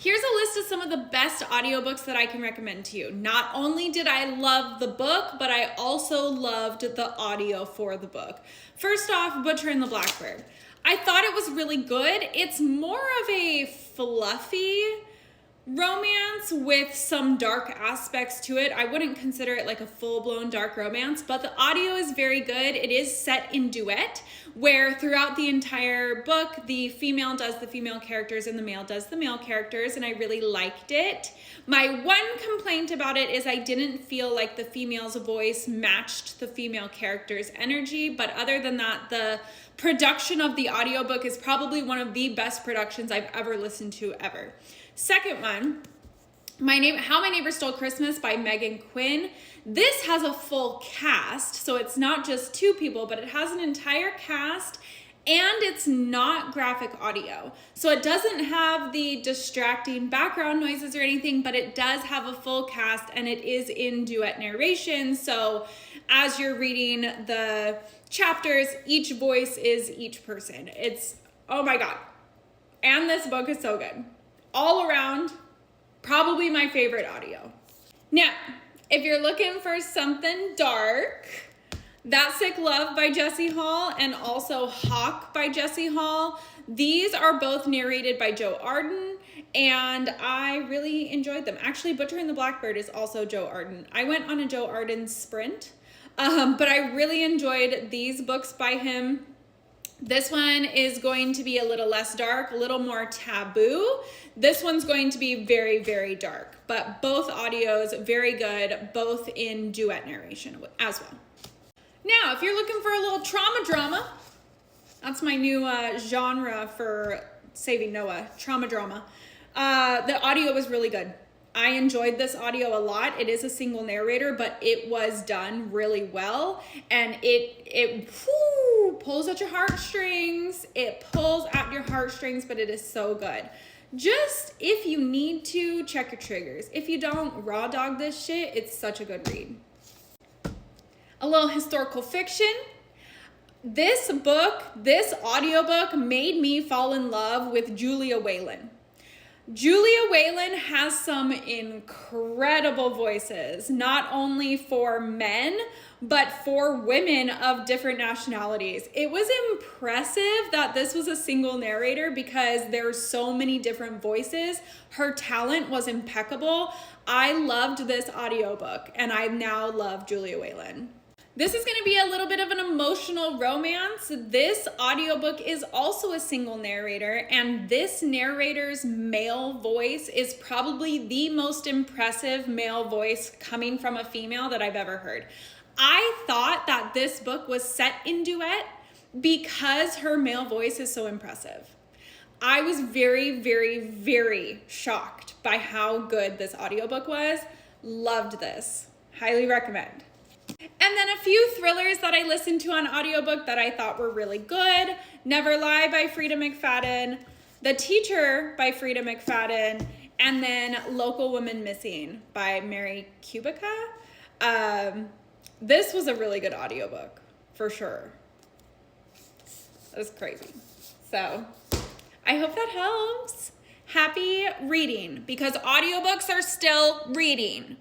Here's a list of some of the best audiobooks that I can recommend to you. Not only did I love the book, but I also loved the audio for the book. First off, Butcher and the Blackbird. I thought it was really good. It's more of a fluffy romance with some dark aspects to it. I wouldn't consider it like a full-blown dark romance, but the audio is very good. It is set in duet, where throughout the entire book, the female does the female characters and the male does the male characters, and I really liked it. My one complaint about it is I didn't feel like the female's voice matched the female character's energy, but other than that, the production of the audiobook is probably one of the best productions I've ever listened to ever. Second one, How My Neighbor Stole Christmas by Megan Quinn. This has a full cast, so it's not just two people, but it has an entire cast, and it's not graphic audio. So it doesn't have the distracting background noises or anything, but it does have a full cast, and it is in duet narration. So as you're reading the chapters, each voice is each person. It's, oh my God. And this book is so good. All around, probably my favorite audio. Now, if you're looking for something dark, That Sick Love by Jessie Hall and also Hawk by Jessie Hall, these are both narrated by Joe Arden, and I really enjoyed them. Actually, Butcher and the Blackbird is also Joe Arden. I went on a Joe Arden sprint, but I really enjoyed these books by him. This one is going to be a little less dark, a little more taboo. This one's going to be very, very dark, but both audios very good, both in duet narration as well. Now, if you're looking for a little trauma drama, that's my new genre for Saving Noah, trauma drama. The audio was really good. I enjoyed this audio a lot. It is a single narrator, but it was done really well, and it pulls at your heartstrings. It pulls at your heartstrings, but it is so good. Just if you need to, check your triggers. If you don't, raw dog this shit. It's such a good read. A little historical fiction. This audiobook made me fall in love with Julia Whelan. Julia Whelan has some incredible voices, not only for men, but for women of different nationalities. It was impressive that this was a single narrator because there are so many different voices. Her talent was impeccable. I loved this audiobook, and I now love Julia Whelan. This is going to be a little bit of an emotional romance. This audiobook is also a single narrator, and this narrator's male voice is probably the most impressive male voice coming from a female that I've ever heard. I thought that this book was set in duet because her male voice is so impressive. I was very, very, very shocked by how good this audiobook was. Loved this. Highly recommend. And then a few thrillers that I listened to on audiobook that I thought were really good. Never Lie by Frida McFadden, The Teacher by Frida McFadden, and then Local Woman Missing by Mary Kubica. This was a really good audiobook, for sure. It was crazy. So I hope that helps. Happy reading, because audiobooks are still reading.